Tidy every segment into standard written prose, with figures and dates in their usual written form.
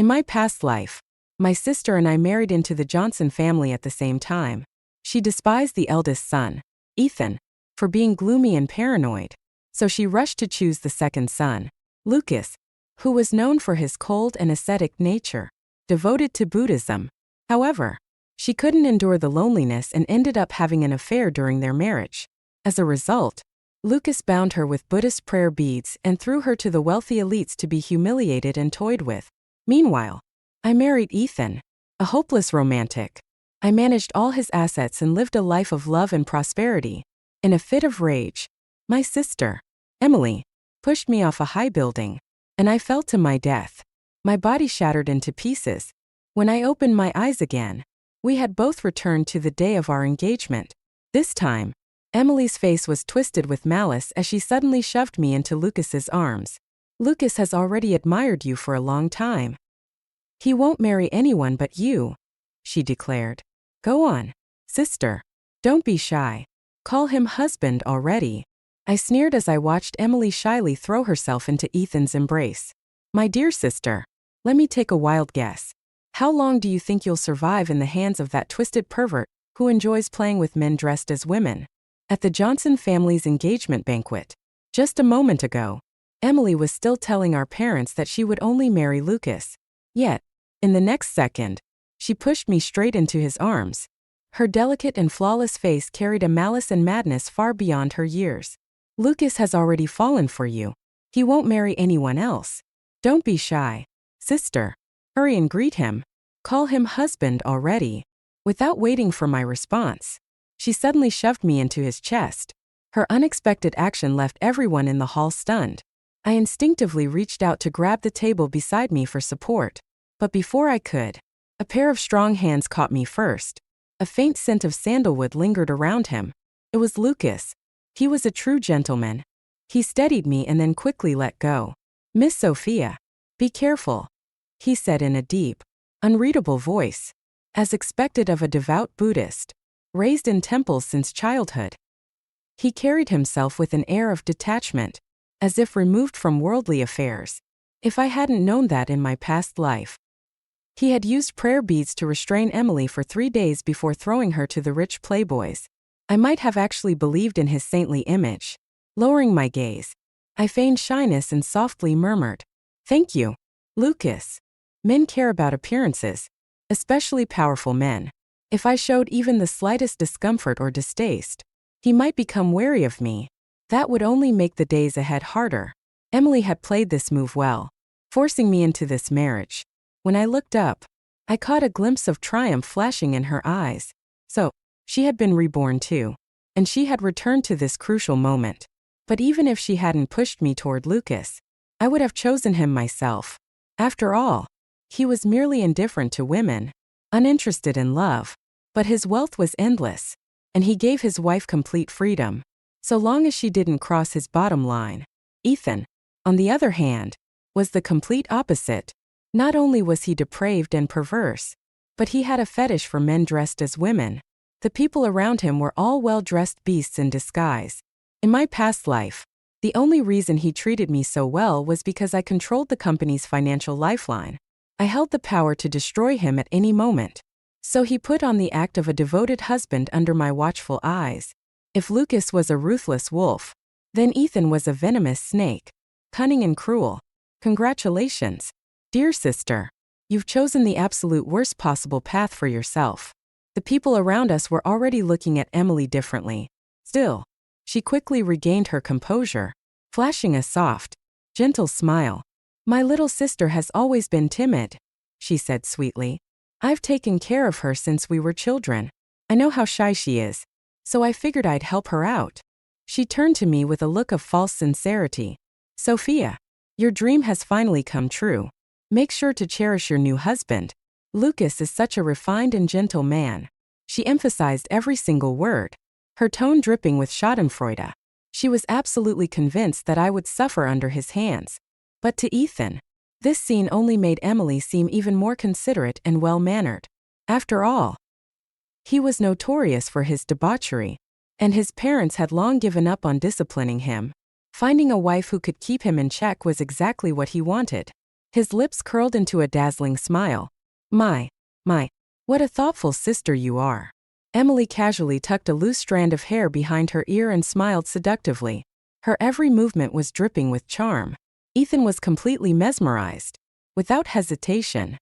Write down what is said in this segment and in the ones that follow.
In my past life, my sister and I married into the Johnson family at the same time. She despised the eldest son, Ethan, for being gloomy and paranoid, so she rushed to choose the second son, Lucas, who was known for his cold and ascetic nature, devoted to Buddhism. However, she couldn't endure the loneliness and ended up having an affair during their marriage. As a result, Lucas bound her with Buddhist prayer beads and threw her to the wealthy elites to be humiliated and toyed with. Meanwhile, I married Ethan, a hopeless romantic. I managed all his assets and lived a life of love and prosperity. In a fit of rage, my sister, Emily, pushed me off a high building, and I fell to my death. My body shattered into pieces. When I opened my eyes again, we had both returned to the day of our engagement. This time, Emily's face was twisted with malice as she suddenly shoved me into Lucas's arms. Lucas has already admired you for a long time. He won't marry anyone but you, she declared. Go on, sister. Don't be shy. Call him husband already. I sneered as I watched Emily shyly throw herself into Ethan's embrace. My dear sister, let me take a wild guess. How long do you think you'll survive in the hands of that twisted pervert who enjoys playing with men dressed as women? At the Johnson family's engagement banquet, just a moment ago, Emily was still telling our parents that she would only marry Lucas. Yet, in the next second, she pushed me straight into his arms. Her delicate and flawless face carried a malice and madness far beyond her years. Lucas has already fallen for you. He won't marry anyone else. Don't be shy, sister. Hurry and greet him. Call him husband already. Without waiting for my response, she suddenly shoved me into his chest. Her unexpected action left everyone in the hall stunned. I instinctively reached out to grab the table beside me for support. But before I could, a pair of strong hands caught me first. A faint scent of sandalwood lingered around him. It was Lucas. He was a true gentleman. He steadied me and then quickly let go. Miss Sophia, be careful, he said in a deep, unreadable voice, as expected of a devout Buddhist, raised in temples since childhood. He carried himself with an air of detachment, as if removed from worldly affairs. If I hadn't known that in my past life, he had used prayer beads to restrain Emily for 3 days before throwing her to the rich playboys, I might have actually believed in his saintly image. Lowering my gaze, I feigned shyness and softly murmured, "Thank you, Lucas." Men care about appearances, especially powerful men. If I showed even the slightest discomfort or distaste, he might become wary of me. That would only make the days ahead harder. Emily had played this move well, forcing me into this marriage. When I looked up, I caught a glimpse of triumph flashing in her eyes. So, she had been reborn too, and she had returned to this crucial moment. But even if she hadn't pushed me toward Lucas, I would have chosen him myself. After all, he was merely indifferent to women, uninterested in love. But his wealth was endless, and he gave his wife complete freedom, so long as she didn't cross his bottom line. Ethan, on the other hand, was the complete opposite. Not only was he depraved and perverse, but he had a fetish for men dressed as women. The people around him were all well-dressed beasts in disguise. In my past life, the only reason he treated me so well was because I controlled the company's financial lifeline. I held the power to destroy him at any moment. So he put on the act of a devoted husband under my watchful eyes. If Lucas was a ruthless wolf, then Ethan was a venomous snake, cunning and cruel. Congratulations, dear sister. You've chosen the absolute worst possible path for yourself. The people around us were already looking at Emily differently. Still, she quickly regained her composure, flashing a soft, gentle smile. My little sister has always been timid, she said sweetly. I've taken care of her since we were children. I know how shy she is, so I figured I'd help her out. She turned to me with a look of false sincerity. Sophia, your dream has finally come true. Make sure to cherish your new husband. Lucas is such a refined and gentle man. She emphasized every single word, her tone dripping with schadenfreude. She was absolutely convinced that I would suffer under his hands. But to Ethan, this scene only made Emily seem even more considerate and well-mannered. After all, he was notorious for his debauchery, and his parents had long given up on disciplining him. Finding a wife who could keep him in check was exactly what he wanted. His lips curled into a dazzling smile. My, what a thoughtful sister you are. Emily casually tucked a loose strand of hair behind her ear and smiled seductively. Her every movement was dripping with charm. Ethan was completely mesmerized. Without hesitation,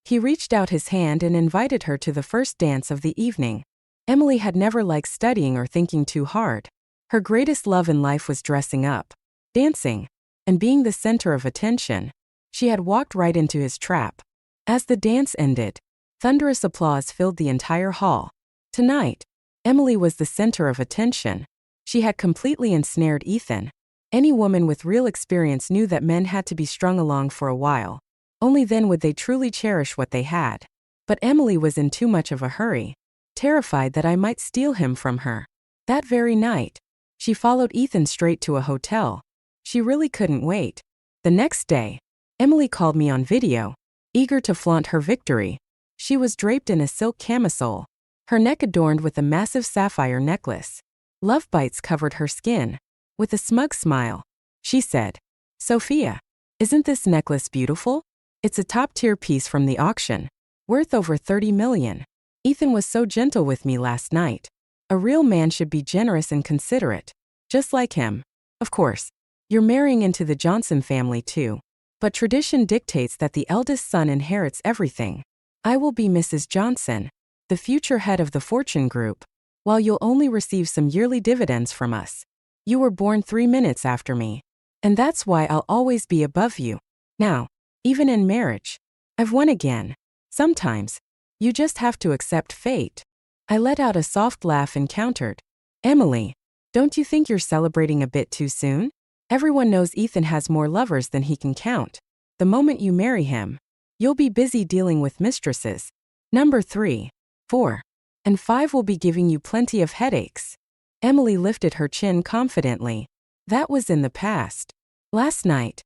he reached out his hand and invited her to the first dance of the evening. Emily had never liked studying or thinking too hard. Her greatest love in life was dressing up, dancing, and being the center of attention. She had walked right into his trap. As the dance ended, thunderous applause filled the entire hall. Tonight, Emily was the center of attention. She had completely ensnared Ethan. Any woman with real experience knew that men had to be strung along for a while. Only then would they truly cherish what they had. But Emily was in too much of a hurry, terrified that I might steal him from her. That very night, she followed Ethan straight to a hotel. She really couldn't wait. The next day, Emily called me on video, eager to flaunt her victory. She was draped in a silk camisole, her neck adorned with a massive sapphire necklace. Love bites covered her skin. With a smug smile, she said, "Sophia, isn't this necklace beautiful? It's a top-tier piece from the auction, worth over 30 million. Ethan was so gentle with me last night. A real man should be generous and considerate, just like him. Of course, you're marrying into the Johnson family too. But tradition dictates that the eldest son inherits everything. I will be Mrs. Johnson, the future head of the fortune group, while you'll only receive some yearly dividends from us. You were born 3 minutes after me, and that's why I'll always be above you. Now, even in marriage, I've won again. Sometimes, you just have to accept fate." I let out a soft laugh and countered, "Emily, don't you think you're celebrating a bit too soon? Everyone knows Ethan has more lovers than he can count. The moment you marry him, you'll be busy dealing with mistresses. Number 3, 4, and 5 will be giving you plenty of headaches." Emily lifted her chin confidently. That was in the past. Last night,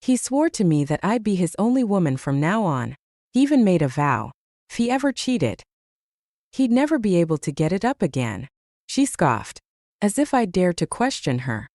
he swore to me that I'd be his only woman from now on. He even made a vow. If he ever cheated, he'd never be able to get it up again. She scoffed, as if I'd dare to question her.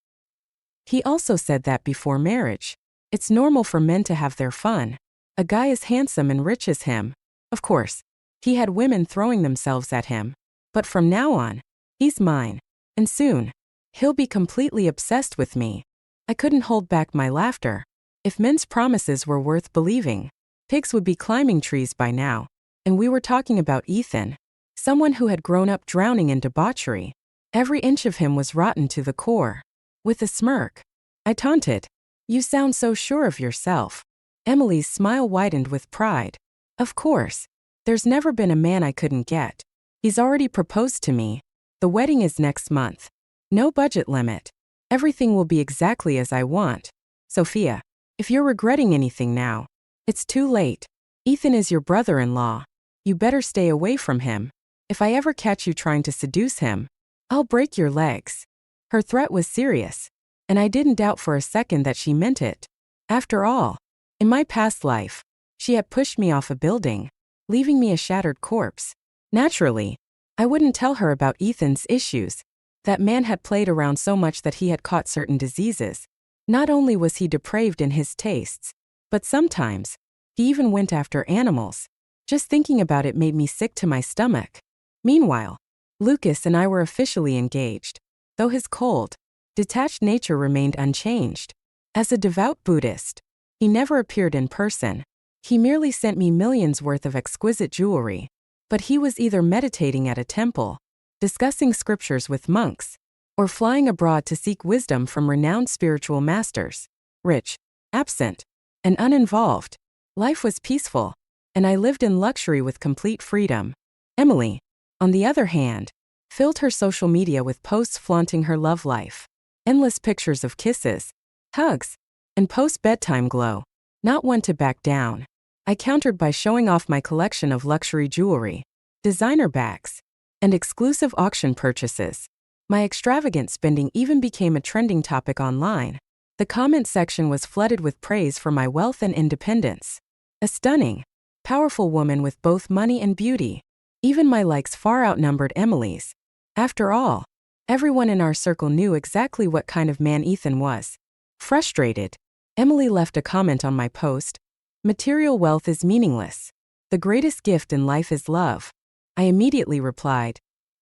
He also said that before marriage, it's normal for men to have their fun. A guy as handsome and rich as him. Of course, he had women throwing themselves at him. But from now on, he's mine. And soon, he'll be completely obsessed with me. I couldn't hold back my laughter. If men's promises were worth believing, pigs would be climbing trees by now. And we were talking about Ethan, someone who had grown up drowning in debauchery. Every inch of him was rotten to the core. With a smirk, I taunted, "You sound so sure of yourself." Emily's smile widened with pride. "Of course. There's never been a man I couldn't get. He's already proposed to me. The wedding is next month. No budget limit. Everything will be exactly as I want. Sophia, if you're regretting anything now, it's too late. Ethan is your brother-in-law. You better stay away from him. If I ever catch you trying to seduce him, I'll break your legs." Her threat was serious, and I didn't doubt for a second that she meant it. After all, in my past life, she had pushed me off a building, leaving me a shattered corpse. Naturally, I wouldn't tell her about Ethan's issues. That man had played around so much that he had caught certain diseases. Not only was he depraved in his tastes, but sometimes, he even went after animals. Just thinking about it made me sick to my stomach. Meanwhile, Lucas and I were officially engaged, though his cold, detached nature remained unchanged. As a devout Buddhist, he never appeared in person. He merely sent me millions worth of exquisite jewelry. But he was either meditating at a temple, discussing scriptures with monks, or flying abroad to seek wisdom from renowned spiritual masters. Rich, absent, and uninvolved, life was peaceful, and I lived in luxury with complete freedom. Emily, on the other hand, filled her social media with posts flaunting her love life. Endless pictures of kisses, hugs, and post-bedtime glow. Not one to back down. I countered by showing off my collection of luxury jewelry, designer bags, and exclusive auction purchases. My extravagant spending even became a trending topic online. The comment section was flooded with praise for my wealth and independence. A stunning, powerful woman with both money and beauty. Even my likes far outnumbered Emily's. After all, everyone in our circle knew exactly what kind of man Ethan was. Frustrated, Emily left a comment on my post. Material wealth is meaningless. The greatest gift in life is love. I immediately replied,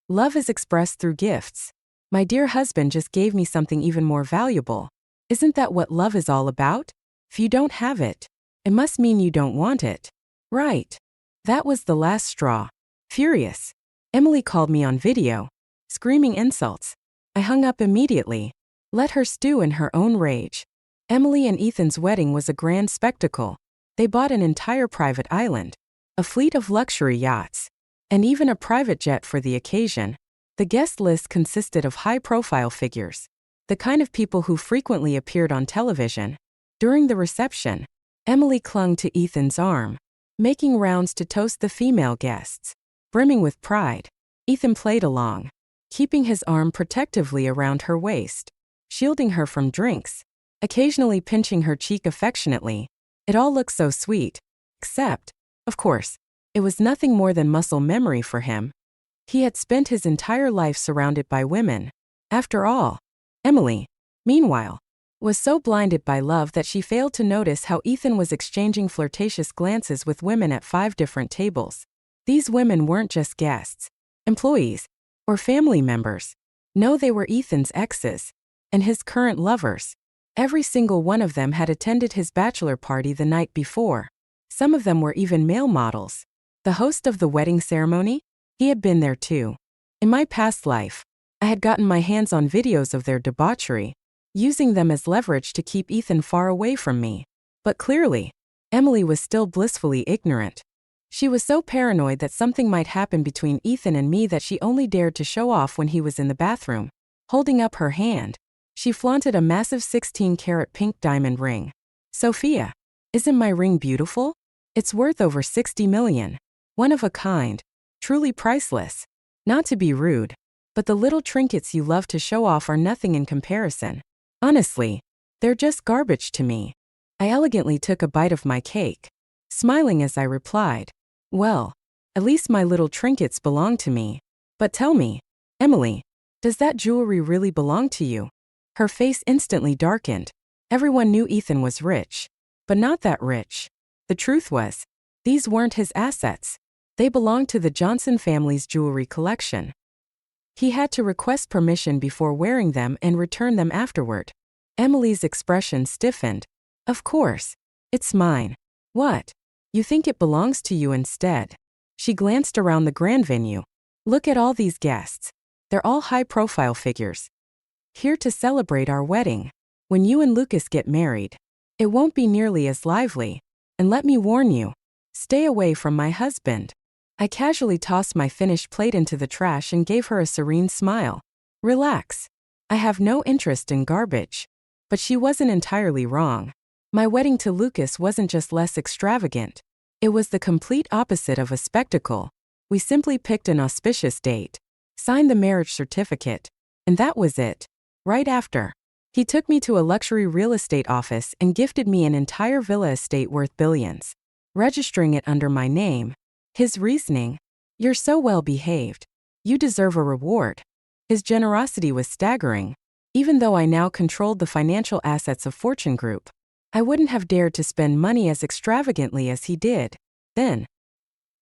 love is expressed through gifts. My dear husband just gave me something even more valuable. Isn't that what love is all about? If you don't have it, it must mean you don't want it. Right. That was the last straw. Furious, Emily called me on video, screaming insults. I hung up immediately. Let her stew in her own rage. Emily and Ethan's wedding was a grand spectacle. They bought an entire private island, a fleet of luxury yachts, and even a private jet for the occasion. The guest list consisted of high-profile figures, the kind of people who frequently appeared on television. During the reception, Emily clung to Ethan's arm, making rounds to toast the female guests. Brimming with pride, Ethan played along, keeping his arm protectively around her waist, shielding her from drinks, occasionally pinching her cheek affectionately. It all looked so sweet, except, of course, it was nothing more than muscle memory for him. He had spent his entire life surrounded by women. After all, Emily, meanwhile, was so blinded by love that she failed to notice how Ethan was exchanging flirtatious glances with women at 5 different tables. These women weren't just guests, employees, or family members. No, they were Ethan's exes and his current lovers. Every single one of them had attended his bachelor party the night before. Some of them were even male models. The host of the wedding ceremony? He had been there too. In my past life, I had gotten my hands on videos of their debauchery, using them as leverage to keep Ethan far away from me. But clearly, Emily was still blissfully ignorant. She was so paranoid that something might happen between Ethan and me that she only dared to show off when he was in the bathroom. Holding up her hand, she flaunted a massive 16-carat pink diamond ring. Sophia, isn't my ring beautiful? It's worth over $60 million. One of a kind. Truly priceless. Not to be rude, but the little trinkets you love to show off are nothing in comparison. Honestly, they're just garbage to me. I elegantly took a bite of my cake, smiling as I replied, well, at least my little trinkets belong to me. But tell me, Emily, does that jewelry really belong to you? Her face instantly darkened. Everyone knew Ethan was rich, but not that rich. The truth was, these weren't his assets. They belonged to the Johnson family's jewelry collection. He had to request permission before wearing them and return them afterward. Emily's expression stiffened. Of course. It's mine. What? You think it belongs to you instead? She glanced around the grand venue. Look at all these guests. They're all high-profile figures, here to celebrate our wedding. When you and Lucas get married, it won't be nearly as lively. And let me warn you, stay away from my husband. I casually tossed my finished plate into the trash and gave her a serene smile. Relax. I have no interest in garbage. But she wasn't entirely wrong. My wedding to Lucas wasn't just less extravagant. It was the complete opposite of a spectacle. We simply picked an auspicious date, signed the marriage certificate, and that was it. Right after, he took me to a luxury real estate office and gifted me an entire villa estate worth billions, registering it under my name. His reasoning, you're so well behaved. You deserve a reward. His generosity was staggering. Even though I now controlled the financial assets of Fortune Group, I wouldn't have dared to spend money as extravagantly as he did. Then,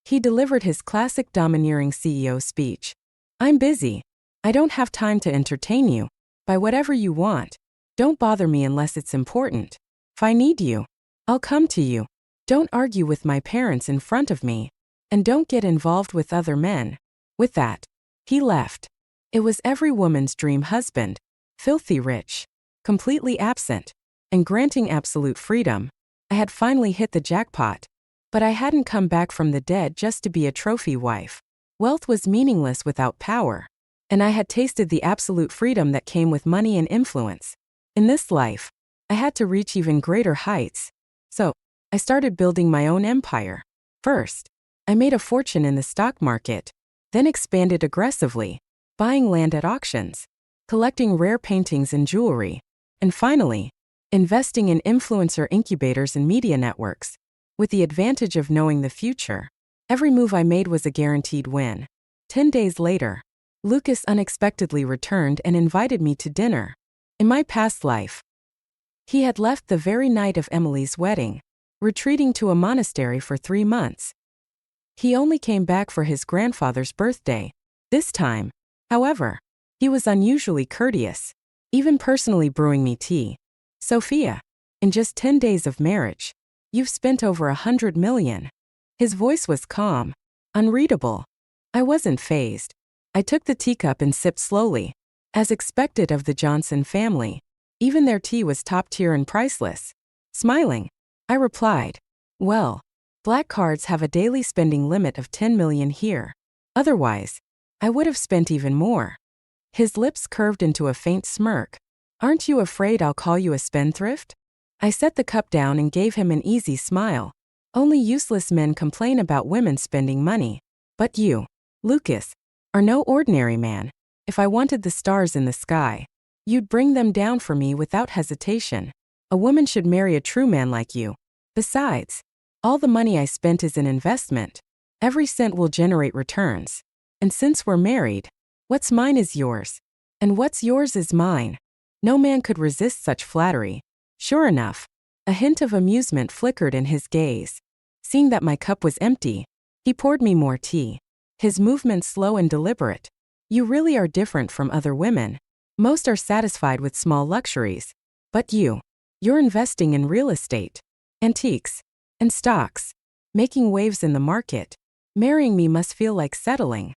he delivered his classic domineering CEO speech. I'm busy. I don't have time to entertain you. Buy whatever you want. Don't bother me unless it's important. If I need you, I'll come to you. Don't argue with my parents in front of me. And don't get involved with other men. With that, he left. It was every woman's dream husband. Filthy rich, completely absent, and granting absolute freedom. I had finally hit the jackpot. But I hadn't come back from the dead just to be a trophy wife. Wealth was meaningless without power. And I had tasted the absolute freedom that came with money and influence. In this life, I had to reach even greater heights. So, I started building my own empire. First, I made a fortune in the stock market, then expanded aggressively, buying land at auctions, collecting rare paintings and jewelry, and finally, investing in influencer incubators and media networks. With the advantage of knowing the future, every move I made was a guaranteed win. 10 days later, Lucas unexpectedly returned and invited me to dinner. In my past life, He had left the very night of Emily's wedding, retreating to a monastery for 3 months. He only came back for his grandfather's birthday. This time, however, he was unusually courteous, even personally brewing me tea. Sophia, in just 10 days of marriage, you've spent over 100 million. His voice was calm, unreadable. I wasn't fazed. I took the teacup and sipped slowly. As expected of the Johnson family, even their tea was top tier and priceless. Smiling, I replied, well, black cards have a daily spending limit of 10 million here. Otherwise, I would have spent even more. His lips curved into a faint smirk. Aren't you afraid I'll call you a spendthrift? I set the cup down and gave him an easy smile. Only useless men complain about women spending money. But you, Lucas, are no ordinary man. If I wanted the stars in the sky, you'd bring them down for me without hesitation. A woman should marry a true man like you. Besides, all the money I spent is an investment. Every cent will generate returns. And since we're married, what's mine is yours. And what's yours is mine. No man could resist such flattery. Sure enough, a hint of amusement flickered in his gaze. Seeing that my cup was empty, he poured me more tea. His movements slow and deliberate. You really are different from other women. Most are satisfied with small luxuries. But you're investing in real estate, antiques, and stocks, making waves in the market. Marrying me must feel like settling.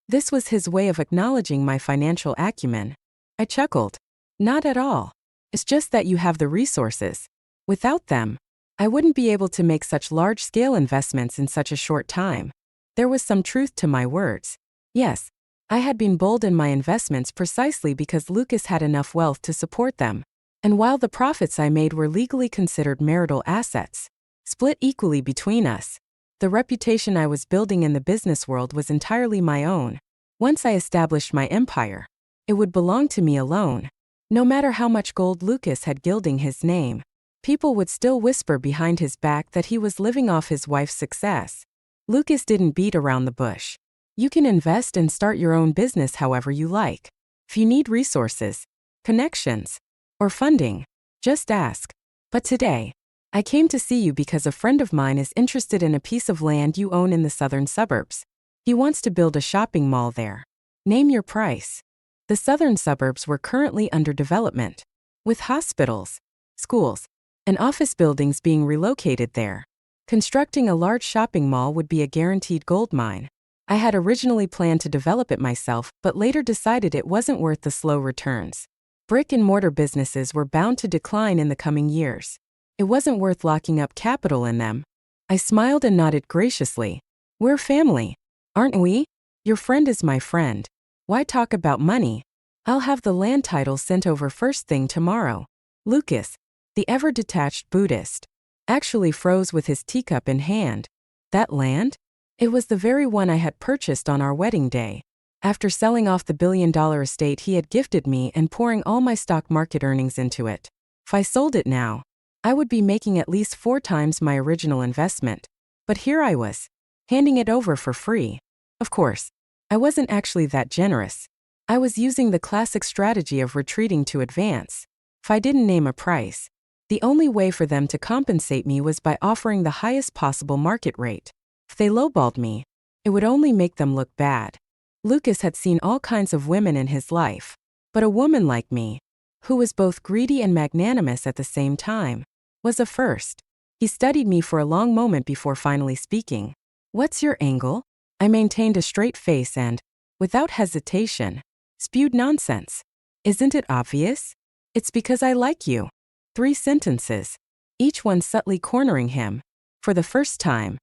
This was his way of acknowledging my financial acumen. I chuckled. Not at all. It's just that you have the resources. Without them, I wouldn't be able to make such large-scale investments in such a short time. There was some truth to my words. Yes, I had been bold in my investments precisely because Lucas had enough wealth to support them. And while the profits I made were legally considered marital assets, split equally between us, the reputation I was building in the business world was entirely my own. Once I established my empire, it would belong to me alone. No matter how much gold Lucas had gilding his name, people would still whisper behind his back that he was living off his wife's success. Lucas didn't beat around the bush. You can invest and start your own business however you like. If you need resources, connections, or funding, just ask. But today, I came to see you because a friend of mine is interested in a piece of land you own in the southern suburbs. He wants to build a shopping mall there. Name your price. The southern suburbs were currently under development, with hospitals, schools, and office buildings being relocated there. Constructing a large shopping mall would be a guaranteed gold mine. I had originally planned to develop it myself, but later decided it wasn't worth the slow returns. Brick-and-mortar businesses were bound to decline in the coming years. It wasn't worth locking up capital in them. I smiled and nodded graciously. We're family, aren't we? Your friend is my friend. Why talk about money? I'll have the land title sent over first thing tomorrow. Lucas, the ever-detached Buddhist, actually froze with his teacup in hand. That land? It was the very one I had purchased on our wedding day. After selling off the billion-dollar estate he had gifted me and pouring all my stock market earnings into it. If I sold it now, I would be making at least 4 times my original investment. But here I was, handing it over for free. Of course, I wasn't actually that generous. I was using the classic strategy of retreating to advance. If I didn't name a price, the only way for them to compensate me was by offering the highest possible market rate. If they lowballed me, it would only make them look bad. Lucas had seen all kinds of women in his life, but a woman like me, who was both greedy and magnanimous at the same time, was a first. He studied me for a long moment before finally speaking. What's your angle? I maintained a straight face and, without hesitation, spewed nonsense. Isn't it obvious? It's because I like you. 3 sentences, each one subtly cornering him. For the first time,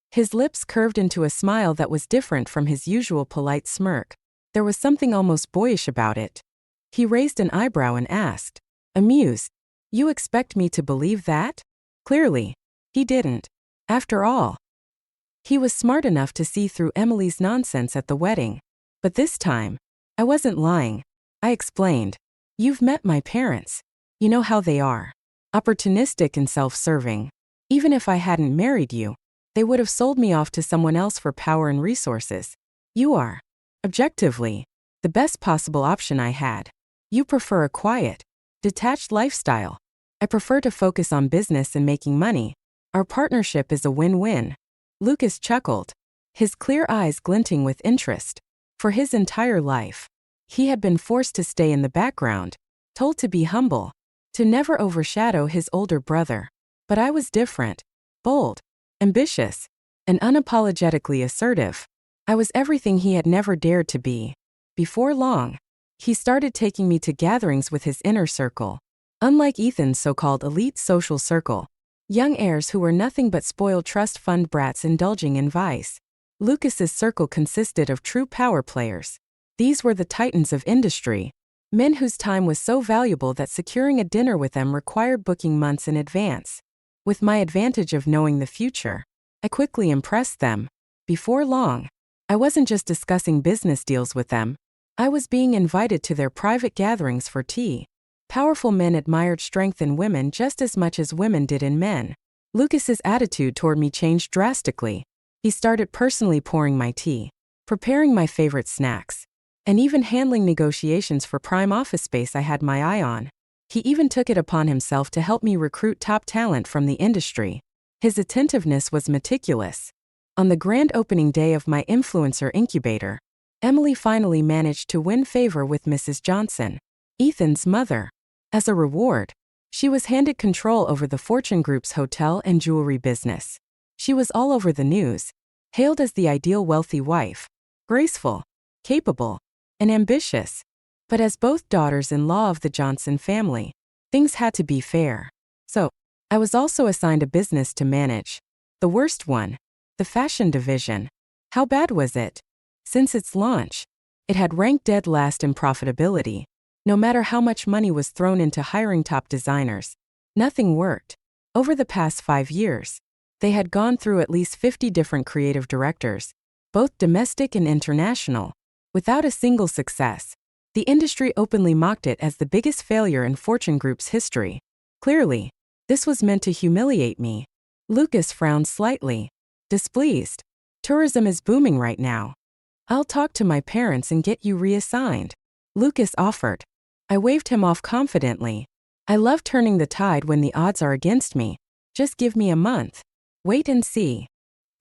his lips curved into a smile that was different from his usual polite smirk. There was something almost boyish about it. He raised an eyebrow and asked, amused, you expect me to believe that? Clearly, he didn't. After all, he was smart enough to see through Emily's nonsense at the wedding. But this time, I wasn't lying. I explained. You've met my parents. You know how they are. Opportunistic and self-serving. Even if I hadn't married you, they would have sold me off to someone else for power and resources. You are, objectively, the best possible option I had. You prefer a quiet, detached lifestyle. I prefer to focus on business and making money. Our partnership is a win-win." Lucas chuckled, his clear eyes glinting with interest. For his entire life, he had been forced to stay in the background, told to be humble, to never overshadow his older brother. But I was different. Bold, ambitious, and unapologetically assertive. I was everything he had never dared to be. Before long, he started taking me to gatherings with his inner circle. Unlike Ethan's so-called elite social circle, young heirs who were nothing but spoiled trust fund brats indulging in vice, Lucas's circle consisted of true power players. These were the titans of industry, men whose time was so valuable that securing a dinner with them required booking months in advance. With my advantage of knowing the future, I quickly impressed them. Before long, I wasn't just discussing business deals with them, I was being invited to their private gatherings for tea. Powerful men admired strength in women just as much as women did in men. Lucas's attitude toward me changed drastically. He started personally pouring my tea, preparing my favorite snacks, and even handling negotiations for prime office space I had my eye on. He even took it upon himself to help me recruit top talent from the industry. His attentiveness was meticulous. On the grand opening day of my influencer incubator, Emily finally managed to win favor with Mrs. Johnson, Ethan's mother. As a reward, she was handed control over the Fortune Group's hotel and jewelry business. She was all over the news, hailed as the ideal wealthy wife, graceful, capable, and ambitious. But as both daughters-in-law of the Johnson family, things had to be fair. So, I was also assigned a business to manage. The worst one, the fashion division. How bad was it? Since its launch, it had ranked dead last in profitability. No matter how much money was thrown into hiring top designers, nothing worked. Over the past 5 years, they had gone through at least 50 different creative directors, both domestic and international, without a single success. The industry openly mocked it as the biggest failure in Fortune Group's history. Clearly, this was meant to humiliate me. Lucas frowned slightly, displeased. Tourism is booming right now. I'll talk to my parents and get you reassigned, Lucas offered. I waved him off confidently. I love turning the tide when the odds are against me. Just give me a month. Wait and see.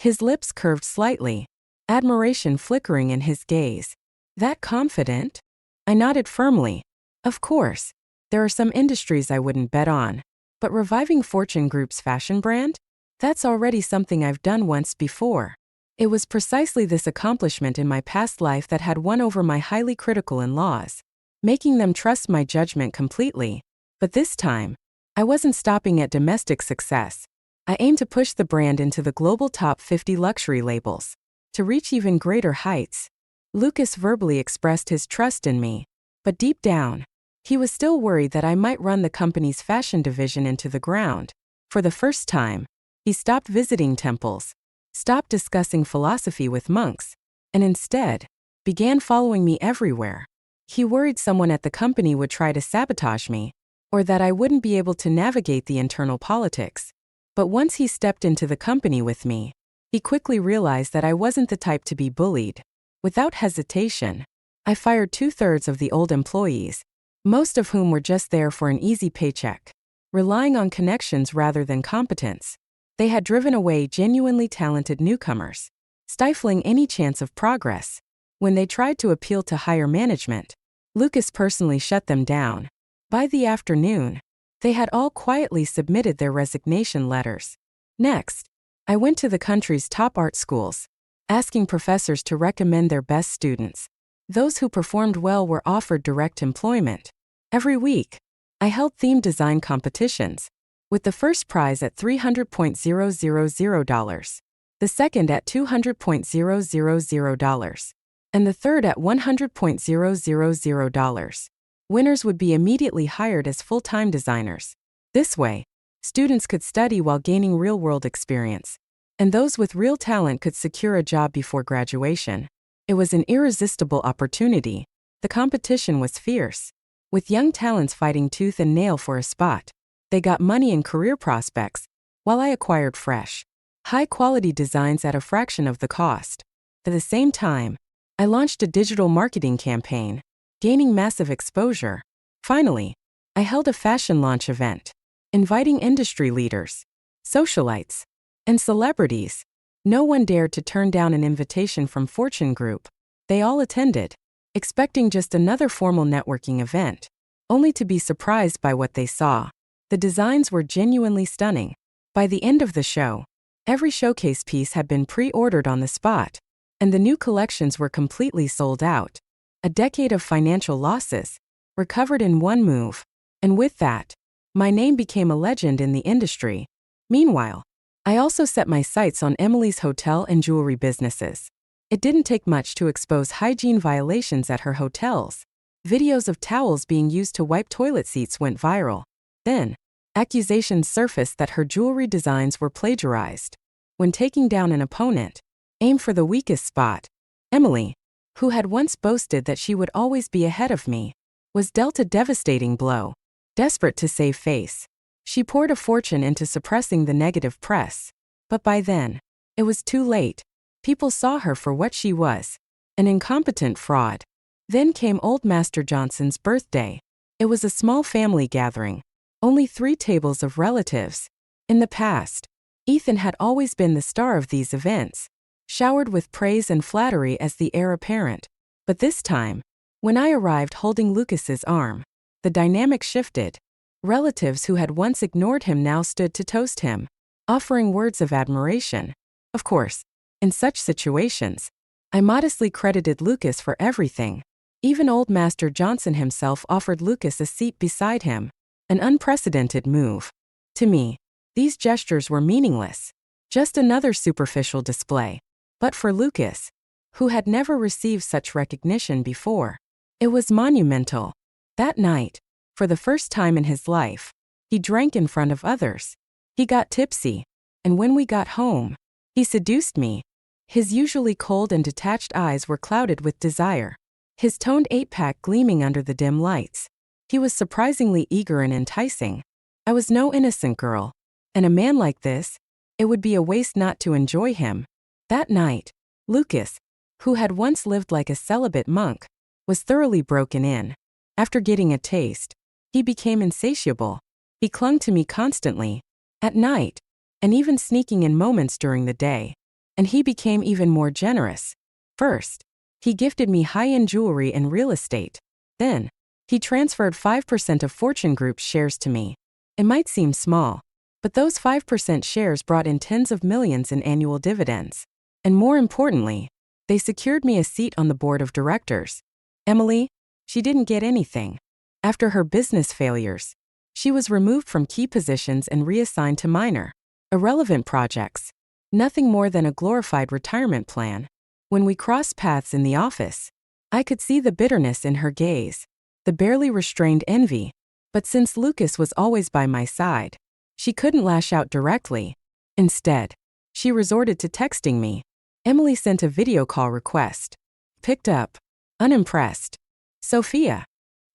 His lips curved slightly, admiration flickering in his gaze. That confident? I nodded firmly. Of course, there are some industries I wouldn't bet on. But reviving Fortune Group's fashion brand? That's already something I've done once before. It was precisely this accomplishment in my past life that had won over my highly critical in-laws, making them trust my judgment completely. But this time, I wasn't stopping at domestic success. I aimed to push the brand into the global top 50 luxury labels, to reach even greater heights. Lucas verbally expressed his trust in me, but deep down, he was still worried that I might run the company's fashion division into the ground. For the first time, he stopped visiting temples, stopped discussing philosophy with monks, and instead, began following me everywhere. He worried someone at the company would try to sabotage me, or that I wouldn't be able to navigate the internal politics. But once he stepped into the company with me, he quickly realized that I wasn't the type to be bullied. Without hesitation, I fired 2/3 of the old employees, most of whom were just there for an easy paycheck, relying on connections rather than competence. They had driven away genuinely talented newcomers, stifling any chance of progress. When they tried to appeal to higher management, Lucas personally shut them down. By the afternoon, they had all quietly submitted their resignation letters. Next, I went to the country's top art schools, asking professors to recommend their best students. Those who performed well were offered direct employment. Every week, I held themed design competitions, with the first prize at $300,000, the second at $200,000, and the third at $100,000. Winners would be immediately hired as full-time designers. This way, students could study while gaining real-world experience, and those with real talent could secure a job before graduation. It was an irresistible opportunity. The competition was fierce, with young talents fighting tooth and nail for a spot. They got money and career prospects, while I acquired fresh, high-quality designs at a fraction of the cost. At the same time, I launched a digital marketing campaign, gaining massive exposure. Finally, I held a fashion launch event, inviting industry leaders, socialites, and celebrities. No one dared to turn down an invitation from Fortune Group. They all attended, expecting just another formal networking event, only to be surprised by what they saw. The designs were genuinely stunning. By the end of the show, every showcase piece had been pre-ordered on the spot, and the new collections were completely sold out. A decade of financial losses, recovered in one move, and with that, my name became a legend in the industry. Meanwhile, I also set my sights on Emily's hotel and jewelry businesses. It didn't take much to expose hygiene violations at her hotels. Videos of towels being used to wipe toilet seats went viral. Then, accusations surfaced that her jewelry designs were plagiarized. When taking down an opponent, aim for the weakest spot. Emily, who had once boasted that she would always be ahead of me, was dealt a devastating blow. Desperate to save face, she poured a fortune into suppressing the negative press. But by then, it was too late. People saw her for what she was, an incompetent fraud. Then came Old Master Johnson's birthday. It was a small family gathering, only 3 tables of relatives. In the past, Ethan had always been the star of these events, showered with praise and flattery as the heir apparent. But this time, when I arrived holding Lucas's arm, the dynamic shifted. Relatives who had once ignored him now stood to toast him, offering words of admiration. Of course, in such situations, I modestly credited Lucas for everything. Even Old Master Johnson himself offered Lucas a seat beside him, an unprecedented move. To me, these gestures were meaningless, just another superficial display. But for Lucas, who had never received such recognition before, it was monumental. That night, for the first time in his life, he drank in front of others. He got tipsy, and when we got home, he seduced me. His usually cold and detached eyes were clouded with desire, his toned 8-pack gleaming under the dim lights. He was surprisingly eager and enticing. I was no innocent girl, and a man like this, it would be a waste not to enjoy him. That night, Lucas, who had once lived like a celibate monk, was thoroughly broken in. After getting a taste, he became insatiable. He clung to me constantly, at night, and even sneaking in moments during the day. And he became even more generous. First, he gifted me high-end jewelry and real estate. Then, he transferred 5% of Fortune Group's shares to me. It might seem small, but those 5% shares brought in tens of millions in annual dividends. And more importantly, they secured me a seat on the board of directors. Emily, she didn't get anything. After her business failures, she was removed from key positions and reassigned to minor, irrelevant projects. Nothing more than a glorified retirement plan. When we crossed paths in the office, I could see the bitterness in her gaze, the barely restrained envy. But since Lucas was always by my side, she couldn't lash out directly. Instead, she resorted to texting me. Emily sent a video call request. Picked up. Unimpressed. Sophia.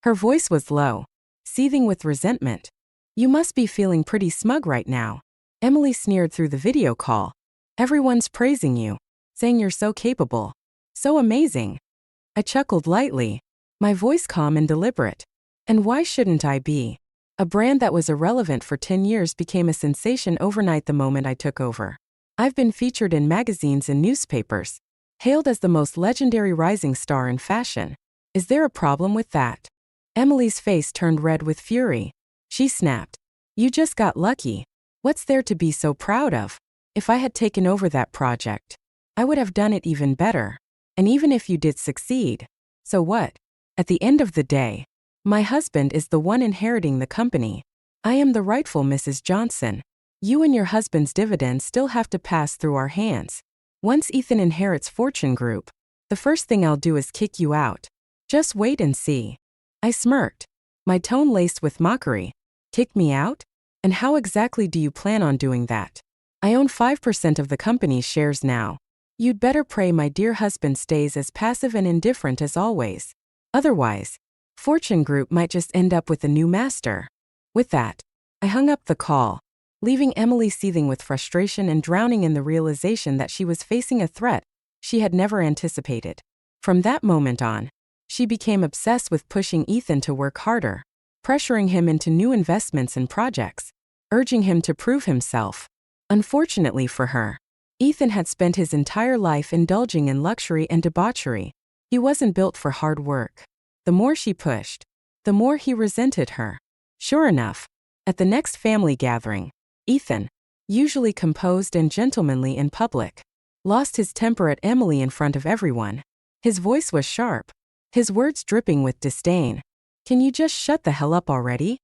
Her voice was low, seething with resentment. You must be feeling pretty smug right now. Emily sneered through the video call. Everyone's praising you, saying you're so capable, so amazing. I chuckled lightly, my voice calm and deliberate. And why shouldn't I be? A brand that was irrelevant for 10 years became a sensation overnight the moment I took over. I've been featured in magazines and newspapers, hailed as the most legendary rising star in fashion. Is there a problem with that? Emily's face turned red with fury. She snapped. You just got lucky. What's there to be so proud of? If I had taken over that project, I would have done it even better. And even if you did succeed, so what? At the end of the day, my husband is the one inheriting the company. I am the rightful Mrs. Johnson. You and your husband's dividends still have to pass through our hands. Once Ethan inherits Fortune Group, the first thing I'll do is kick you out. Just wait and see. I smirked, my tone laced with mockery. Kick me out? And how exactly do you plan on doing that? I own 5% of the company's shares now. You'd better pray my dear husband stays as passive and indifferent as always. Otherwise, Fortune Group might just end up with a new master. With that, I hung up the call, leaving Emily seething with frustration and drowning in the realization that she was facing a threat she had never anticipated. From that moment on, she became obsessed with pushing Ethan to work harder. pressuring him into new investments and projects, urging him to prove himself. Unfortunately for her, Ethan had spent his entire life indulging in luxury and debauchery. He wasn't built for hard work. The more she pushed, the more he resented her. Sure enough, at the next family gathering, Ethan, usually composed and gentlemanly in public, lost his temper at Emily in front of everyone. His voice was sharp, his words dripping with disdain. "Can you just shut the hell up already?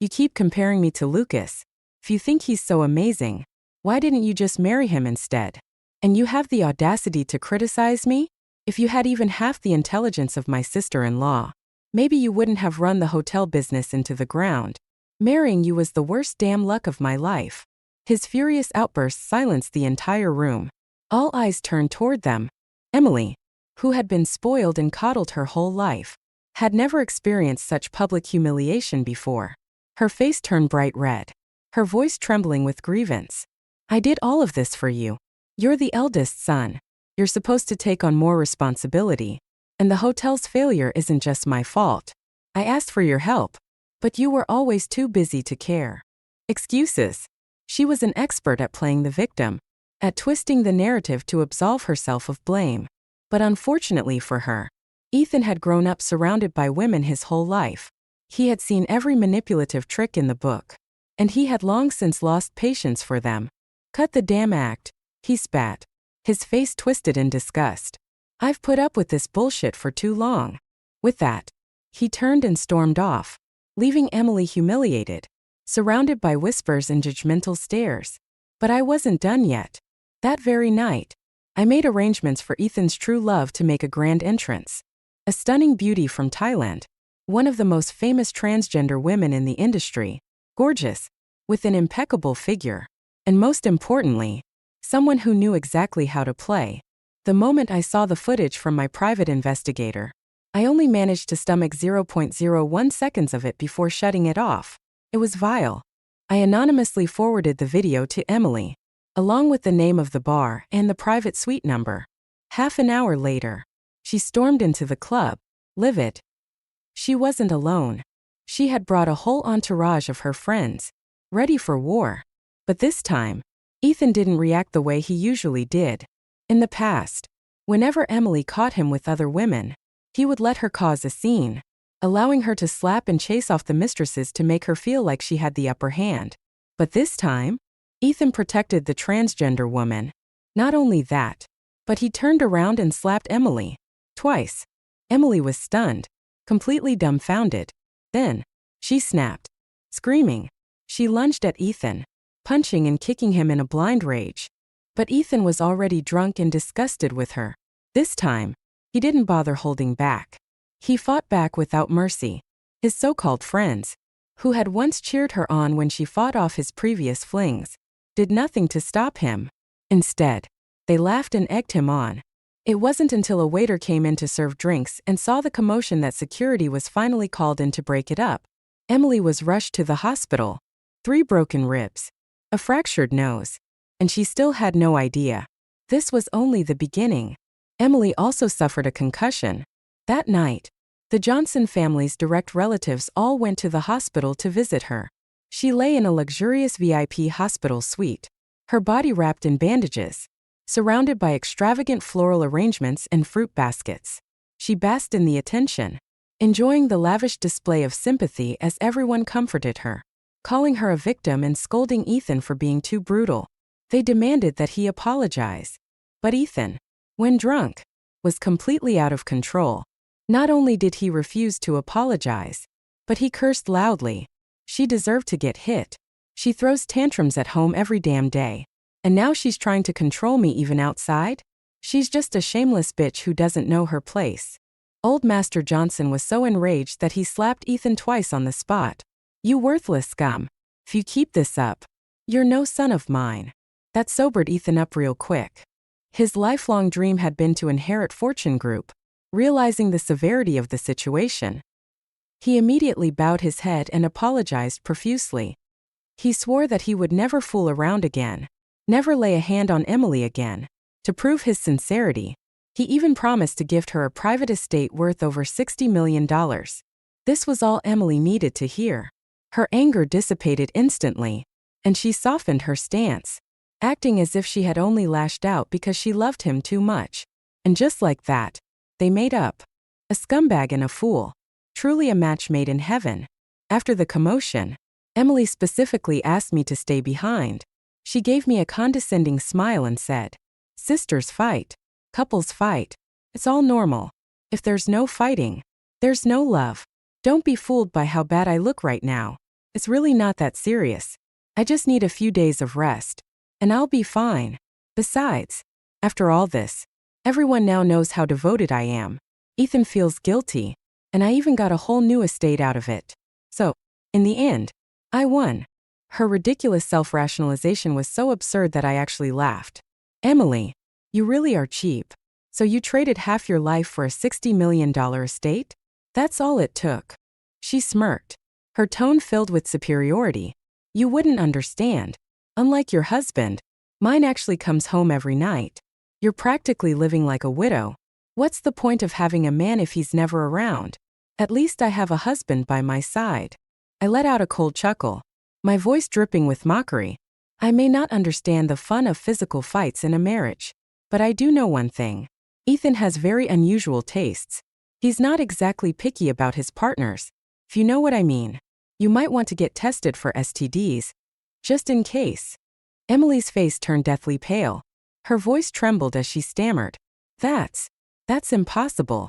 You keep comparing me to Lucas. If you think he's so amazing, why didn't you just marry him instead? And you have the audacity to criticize me? If you had even half the intelligence of my sister-in-law, maybe you wouldn't have run the hotel business into the ground. Marrying you was the worst damn luck of my life." His furious outbursts silenced the entire room. All eyes turned toward them. Emily, who had been spoiled and coddled her whole life, had never experienced such public humiliation before. Her face turned bright red, her voice trembling with grievance. "I did all of this for you. You're the eldest son. You're supposed to take on more responsibility. And the hotel's failure isn't just my fault. I asked for your help, but you were always too busy to care." Excuses. She was an expert at playing the victim, at twisting the narrative to absolve herself of blame. But unfortunately for her, Ethan had grown up surrounded by women his whole life. He had seen every manipulative trick in the book, and he had long since lost patience for them. "Cut the damn act," he spat, his face twisted in disgust. "I've put up with this bullshit for too long." With that, he turned and stormed off, leaving Emily humiliated, surrounded by whispers and judgmental stares. But I wasn't done yet. That very night, I made arrangements for Ethan's true love to make a grand entrance. A stunning beauty from Thailand, one of the most famous transgender women in the industry, gorgeous, with an impeccable figure, and most importantly, someone who knew exactly how to play. The moment I saw the footage from my private investigator, I only managed to stomach 0.01 seconds of it before shutting it off. It was vile. I anonymously forwarded the video to Emily, along with the name of the bar and the private suite number. Half an hour later, she stormed into the club, livid. She wasn't alone. She had brought a whole entourage of her friends, ready for war. But this time, Ethan didn't react the way he usually did. In the past, whenever Emily caught him with other women, he would let her cause a scene, allowing her to slap and chase off the mistresses to make her feel like she had the upper hand. But this time, Ethan protected the transgender woman. Not only that, but he turned around and slapped Emily. Twice. Emily was stunned, completely dumbfounded. Then, she snapped. Screaming, she lunged at Ethan, punching and kicking him in a blind rage. But Ethan was already drunk and disgusted with her. This time, he didn't bother holding back. He fought back without mercy. His so-called friends, who had once cheered her on when she fought off his previous flings, did nothing to stop him. Instead, they laughed and egged him on. It wasn't until a waiter came in to serve drinks and saw the commotion that security was finally called in to break it up. Emily was rushed to the hospital. 3 broken ribs, a fractured nose, and she still had no idea. This was only the beginning. Emily also suffered a concussion. That night, the Johnson family's direct relatives all went to the hospital to visit her. She lay in a luxurious VIP hospital suite, her body wrapped in bandages, surrounded by extravagant floral arrangements and fruit baskets. She basked in the attention, enjoying the lavish display of sympathy as everyone comforted her, calling her a victim and scolding Ethan for being too brutal. They demanded that he apologize. But Ethan, when drunk, was completely out of control. Not only did he refuse to apologize, but he cursed loudly. "She deserved to get hit. She throws tantrums at home every damn day. And now she's trying to control me even outside? She's just a shameless bitch who doesn't know her place." Old Master Johnson was so enraged that he slapped Ethan twice on the spot. "You worthless scum. If you keep this up, you're no son of mine." That sobered Ethan up real quick. His lifelong dream had been to inherit Fortune Group. Realizing the severity of the situation, he immediately bowed his head and apologized profusely. He swore that he would never fool around again, never lay a hand on Emily again. To prove his sincerity, he even promised to gift her a private estate worth over $60 million. This was all Emily needed to hear. Her anger dissipated instantly, and she softened her stance, acting as if she had only lashed out because she loved him too much. And just like that, they made up. A scumbag and a fool. Truly a match made in heaven. After the commotion, Emily specifically asked me to stay behind. She gave me a condescending smile and said, "Sisters fight. Couples fight. It's all normal. If there's no fighting, there's no love. Don't be fooled by how bad I look right now. It's really not that serious. I just need a few days of rest, and I'll be fine. Besides, after all this, everyone now knows how devoted I am. Ethan feels guilty, and I even got a whole new estate out of it. So, in the end, I won." Her ridiculous self-rationalization was so absurd that I actually laughed. "Emily, you really are cheap. So you traded half your life for a $60 million estate? That's all it took." She smirked, her tone filled with superiority. "You wouldn't understand. Unlike your husband, mine actually comes home every night. You're practically living like a widow. What's the point of having a man if he's never around? At least I have a husband by my side." I let out a cold chuckle, my voice dripping with mockery. I may not understand the fun of physical fights in a marriage, but I do know one thing. Ethan has very unusual tastes. He's not exactly picky about his partners, if you know what I mean. You might want to get tested for STDs, just in case. Emily's face turned deathly pale. Her voice trembled as she stammered, That's impossible.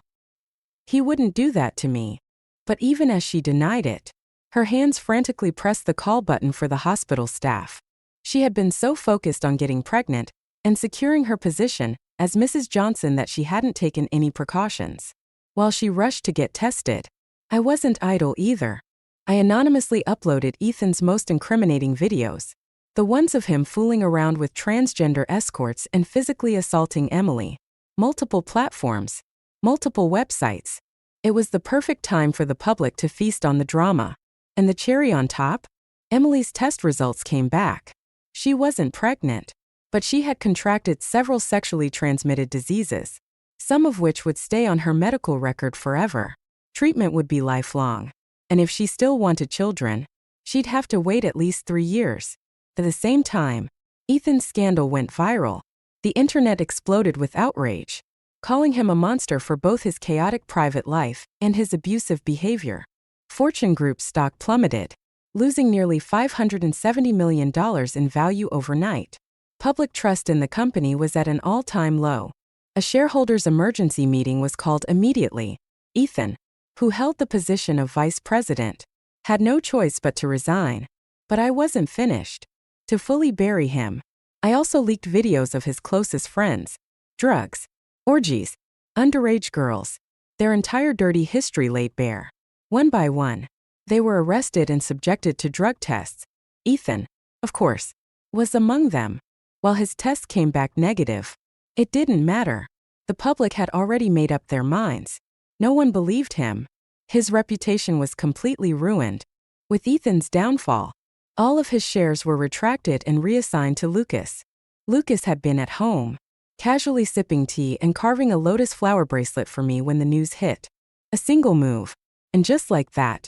He wouldn't do that to me." But even as she denied it, her hands frantically pressed the call button for the hospital staff. She had been so focused on getting pregnant and securing her position as Mrs. Johnson that she hadn't taken any precautions. While she rushed to get tested, I wasn't idle either. I anonymously uploaded Ethan's most incriminating videos, the ones of him fooling around with transgender escorts and physically assaulting Emily. Multiple platforms, multiple websites. It was the perfect time for the public to feast on the drama. And the cherry on top? Emily's test results came back. She wasn't pregnant, but she had contracted several sexually transmitted diseases, some of which would stay on her medical record forever. Treatment would be lifelong. And if she still wanted children, she'd have to wait at least 3 years. At the same time, Ethan's scandal went viral. The internet exploded with outrage, calling him a monster for both his chaotic private life and his abusive behavior. Fortune Group's stock plummeted, losing nearly $570 million in value overnight. Public trust in the company was at an all-time low. A shareholders' emergency meeting was called immediately. Ethan, who held the position of vice president, had no choice but to resign. But I wasn't finished. To fully bury him, I also leaked videos of his closest friends, drugs, orgies, underage girls, their entire dirty history laid bare. One by one, they were arrested and subjected to drug tests. Ethan, of course, was among them. While his tests came back negative, it didn't matter. The public had already made up their minds. No one believed him. His reputation was completely ruined. With Ethan's downfall, all of his shares were retracted and reassigned to Lucas. Lucas had been at home, casually sipping tea and carving a lotus flower bracelet for me when the news hit. A single move, and just like that,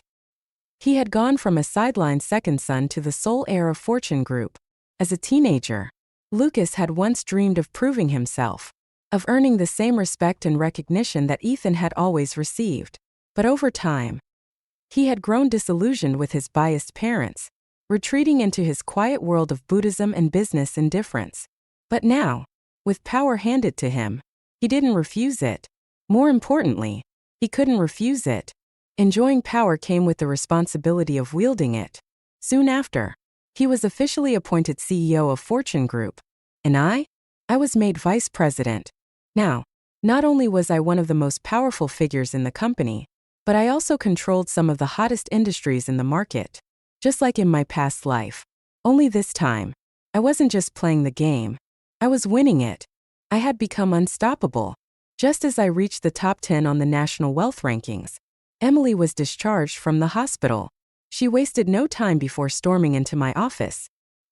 he had gone from a sidelined second son to the sole heir of Fortune Group. As a teenager, Lucas had once dreamed of proving himself, of earning the same respect and recognition that Ethan had always received. But over time, he had grown disillusioned with his biased parents, retreating into his quiet world of Buddhism and business indifference. But now, with power handed to him, he didn't refuse it. More importantly, he couldn't refuse it. Enjoying power came with the responsibility of wielding it. Soon after, he was officially appointed CEO of Fortune Group, and I was made vice president. Now, not only was I one of the most powerful figures in the company, but I also controlled some of the hottest industries in the market. Just like in my past life. Only this time, I wasn't just playing the game. I was winning it. I had become unstoppable. Just as I reached the top 10 on the national wealth rankings, Emily was discharged from the hospital. She wasted no time before storming into my office.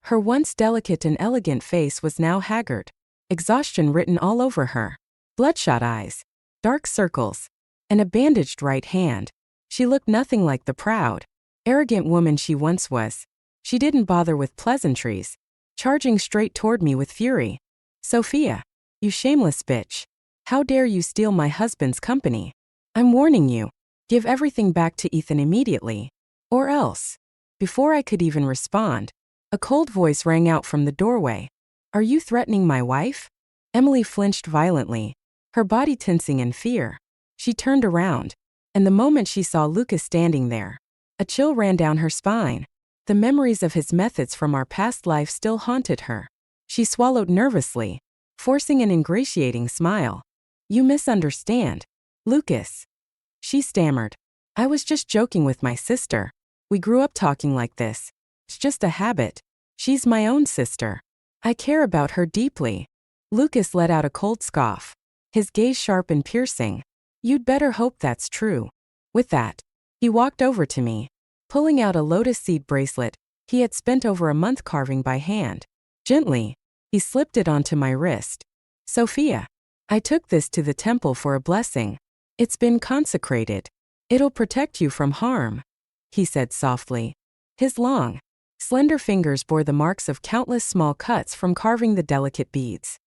Her once delicate and elegant face was now haggard, exhaustion written all over her. Bloodshot eyes, dark circles, and a bandaged right hand. She looked nothing like the proud, arrogant woman she once was. She didn't bother with pleasantries, charging straight toward me with fury. "Sophia, you shameless bitch. How dare you steal my husband's company? I'm warning you. Give everything back to Ethan immediately. Or else." Before I could even respond, a cold voice rang out from the doorway. "Are you threatening my wife?" Emily flinched violently, her body tensing in fear. She turned around, and the moment she saw Lucas standing there, a chill ran down her spine. The memories of his methods from our past life still haunted her. She swallowed nervously, forcing an ingratiating smile. "You misunderstand, Lucas," she stammered. "I was just joking with my sister. We grew up talking like this. It's just a habit. She's my own sister. I care about her deeply." Lucas let out a cold scoff, his gaze sharp and piercing. "You'd better hope that's true." With that, he walked over to me, pulling out a lotus seed bracelet he had spent over a month carving by hand. Gently, he slipped it onto my wrist. "Sophia, I took this to the temple for a blessing. It's been consecrated. It'll protect you from harm," he said softly. His long, slender fingers bore the marks of countless small cuts from carving the delicate beads.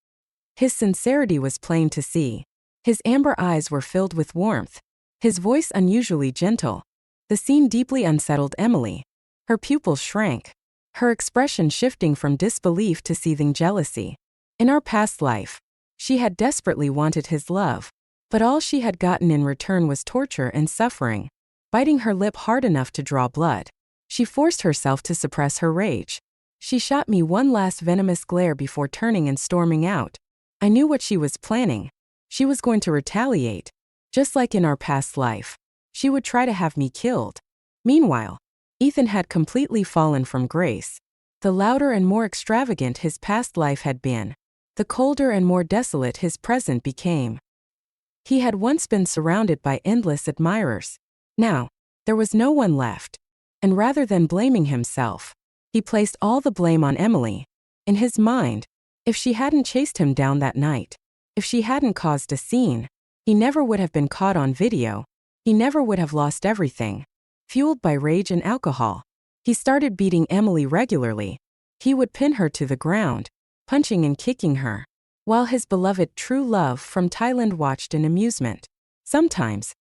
His sincerity was plain to see. His amber eyes were filled with warmth, his voice unusually gentle. The scene deeply unsettled Emily. Her pupils shrank, her expression shifting from disbelief to seething jealousy. In our past life, she had desperately wanted his love, but all she had gotten in return was torture and suffering. Biting her lip hard enough to draw blood, she forced herself to suppress her rage. She shot me one last venomous glare before turning and storming out. I knew what she was planning. She was going to retaliate. Just like in our past life, she would try to have me killed. Meanwhile, Ethan had completely fallen from grace. The louder and more extravagant his past life had been, the colder and more desolate his present became. He had once been surrounded by endless admirers. Now, there was no one left. And rather than blaming himself, he placed all the blame on Emily. In his mind, if she hadn't chased him down that night, if she hadn't caused a scene, he never would have been caught on video. He never would have lost everything. Fueled by rage and alcohol, he started beating Emily regularly. He would pin her to the ground, punching and kicking her, while his beloved true love from Thailand watched in amusement. Sometimes,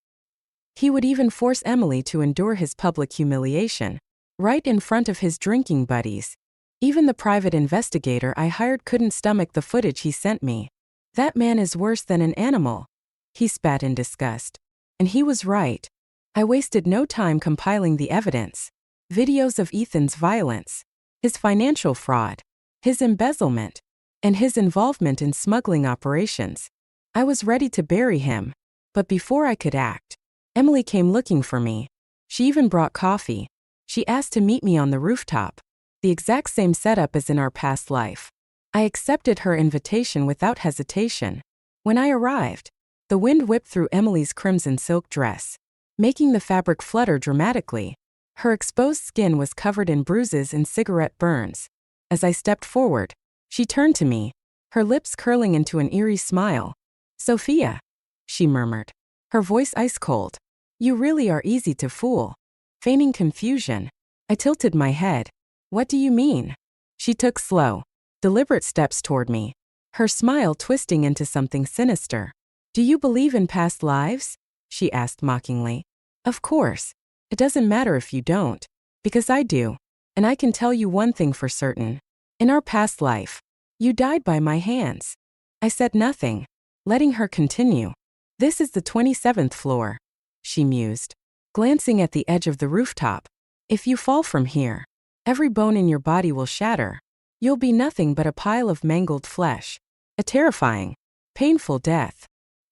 he would even force Emily to endure his public humiliation, right in front of his drinking buddies. Even the private investigator I hired couldn't stomach the footage he sent me. "That man is worse than an animal," he spat in disgust. And he was right. I wasted no time compiling the evidence. Videos of Ethan's violence, his financial fraud, his embezzlement, and his involvement in smuggling operations. I was ready to bury him. But before I could act, Emily came looking for me. She even brought coffee. She asked to meet me on the rooftop. The exact same setup as in our past life. I accepted her invitation without hesitation. When I arrived, the wind whipped through Emily's crimson silk dress, making the fabric flutter dramatically. Her exposed skin was covered in bruises and cigarette burns. As I stepped forward, she turned to me, her lips curling into an eerie smile. "Sophia," she murmured, her voice ice cold. "You really are easy to fool." Feigning confusion, I tilted my head. "What do you mean?" She took slow, deliberate steps toward me, her smile twisting into something sinister. "Do you believe in past lives?" she asked mockingly. "Of course. It doesn't matter if you don't, because I do. And I can tell you one thing for certain. In our past life, you died by my hands." I said nothing, letting her continue. "This is the 27th floor," she mused, glancing at the edge of the rooftop. "If you fall from here, every bone in your body will shatter. You'll be nothing but a pile of mangled flesh. A terrifying, painful death."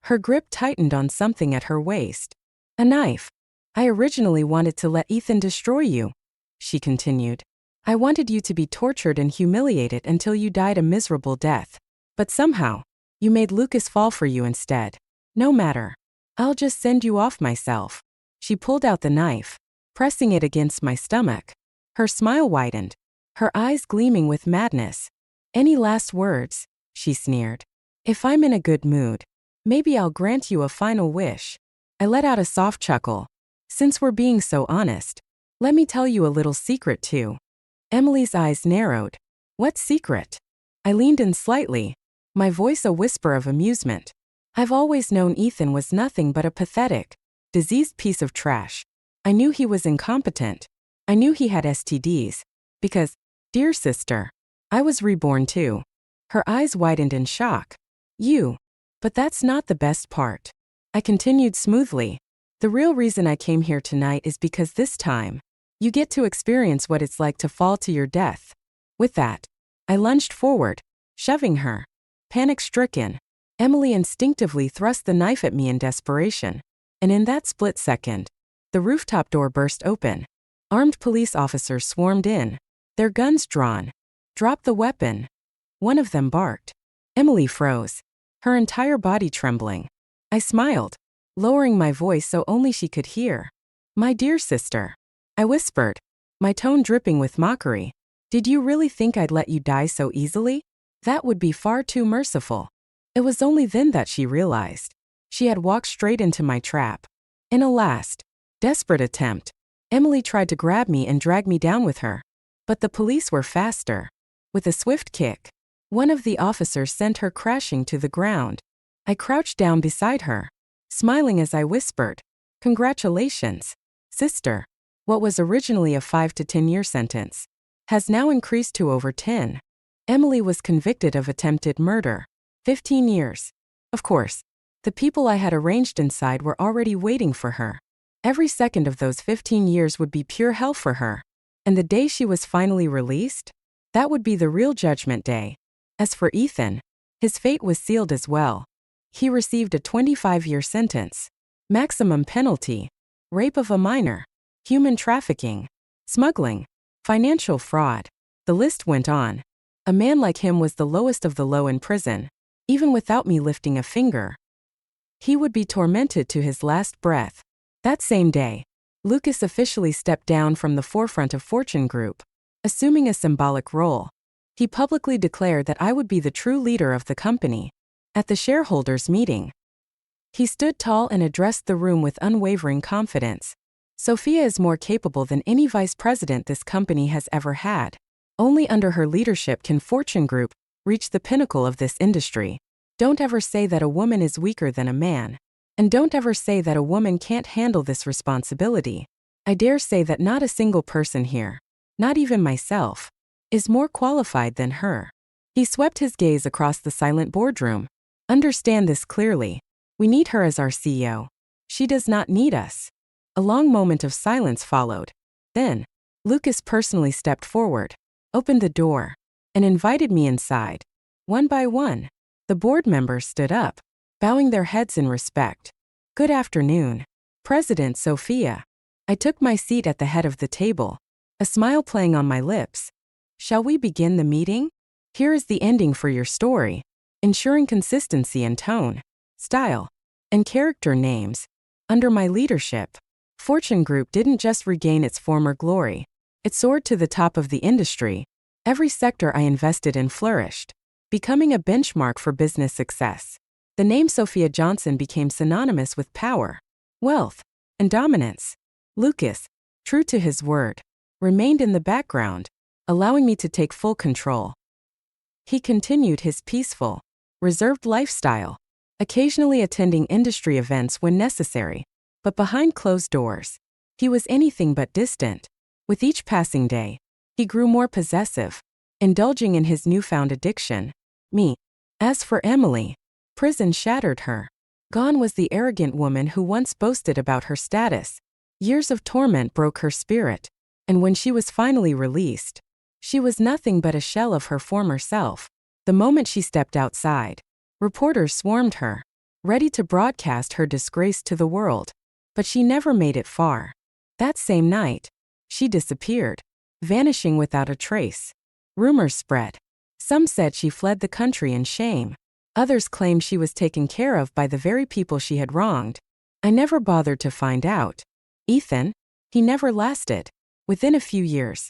Her grip tightened on something at her waist. "A knife. I originally wanted to let Ethan destroy you," she continued. "I wanted you to be tortured and humiliated until you died a miserable death. But somehow, you made Lucas fall for you instead. No matter. I'll just send you off myself." She pulled out the knife, pressing it against my stomach. Her smile widened, her eyes gleaming with madness. "Any last words?" she sneered. "If I'm in a good mood, maybe I'll grant you a final wish." I let out a soft chuckle. Since we're being so honest, let me tell you a little secret too. Emily's eyes narrowed. What secret? I leaned in slightly, my voice a whisper of amusement. I've always known Ethan was nothing but a pathetic, diseased piece of trash. I knew he was incompetent. I knew he had STDs. Because, dear sister, I was reborn too. Her eyes widened in shock. You. But that's not the best part. I continued smoothly. The real reason I came here tonight is because this time, you get to experience what it's like to fall to your death. With that, I lunged forward, shoving her. Panic-stricken, Emily instinctively thrust the knife at me in desperation. And in that split second, the rooftop door burst open. Armed police officers swarmed in, their guns drawn. Drop the weapon. One of them barked. Emily froze, her entire body trembling. I smiled, lowering my voice so only she could hear. My dear sister, I whispered, my tone dripping with mockery. Did you really think I'd let you die so easily? That would be far too merciful. It was only then that she realized. She had walked straight into my trap. In a last, desperate attempt, Emily tried to grab me and drag me down with her. But the police were faster. With a swift kick, one of the officers sent her crashing to the ground. I crouched down beside her, smiling as I whispered, "Congratulations, sister. What was originally a 5 to 10-year sentence has now increased to over 10. Emily was convicted of attempted murder. 15 years. Of course, the people I had arranged inside were already waiting for her. Every second of those 15 years would be pure hell for her. And the day she was finally released, that would be the real judgment day. As for Ethan, his fate was sealed as well. He received a 25-year sentence. Maximum penalty. Rape of a minor. Human trafficking. Smuggling. Financial fraud. The list went on. A man like him was the lowest of the low in prison, even without me lifting a finger. He would be tormented to his last breath. That same day, Lucas officially stepped down from the forefront of Fortune Group, assuming a symbolic role. He publicly declared that I would be the true leader of the company. At the shareholders' meeting, he stood tall and addressed the room with unwavering confidence. Sophia is more capable than any vice president this company has ever had. Only under her leadership can Fortune Group reach the pinnacle of this industry. Don't ever say that a woman is weaker than a man. And don't ever say that a woman can't handle this responsibility. I dare say that not a single person here, not even myself, is more qualified than her. He swept his gaze across the silent boardroom. Understand this clearly. We need her as our CEO. She does not need us. A long moment of silence followed. Then, Lucas personally stepped forward, opened the door, and invited me inside. One by one, the board members stood up, bowing their heads in respect. Good afternoon, President Sophia. I took my seat at the head of the table, a smile playing on my lips. Shall we begin the meeting? Here is the ending for your story, ensuring consistency in tone, style, and character names. Under my leadership, Fortune Group didn't just regain its former glory, it soared to the top of the industry. Every sector I invested in flourished, becoming a benchmark for business success. The name Sophia Johnson became synonymous with power, wealth, and dominance. Lucas, true to his word, remained in the background, allowing me to take full control. He continued his peaceful, reserved lifestyle, occasionally attending industry events when necessary, but behind closed doors, he was anything but distant. With each passing day, he grew more possessive, indulging in his newfound addiction, me. As for Emily, prison shattered her. Gone was the arrogant woman who once boasted about her status. Years of torment broke her spirit, and when she was finally released, she was nothing but a shell of her former self. The moment she stepped outside, reporters swarmed her, ready to broadcast her disgrace to the world. But she never made it far. That same night, she disappeared, vanishing without a trace. Rumors spread. Some said she fled the country in shame. Others claimed she was taken care of by the very people she had wronged. I never bothered to find out. Ethan? He never lasted. Within a few years,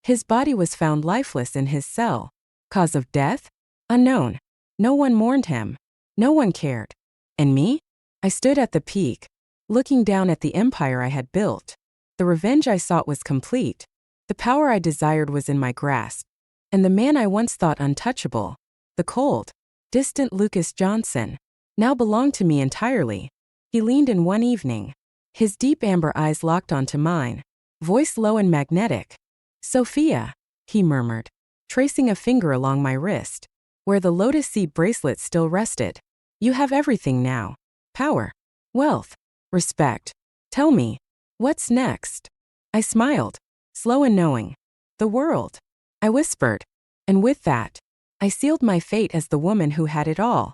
his body was found lifeless in his cell. Cause of death? Unknown. No one mourned him. No one cared. And me? I stood at the peak, looking down at the empire I had built. The revenge I sought was complete. The power I desired was in my grasp. And the man I once thought untouchable, the cold, distant Lucas Johnson, now belonged to me entirely. He leaned in one evening. His deep amber eyes locked onto mine, voice low and magnetic. "Sophia," he murmured, tracing a finger along my wrist, where the lotus seed bracelet still rested. "You have everything now. Power, wealth, respect. Tell me, what's next?" I smiled, slow and knowing. "The world," I whispered. And with that, I sealed my fate as the woman who had it all.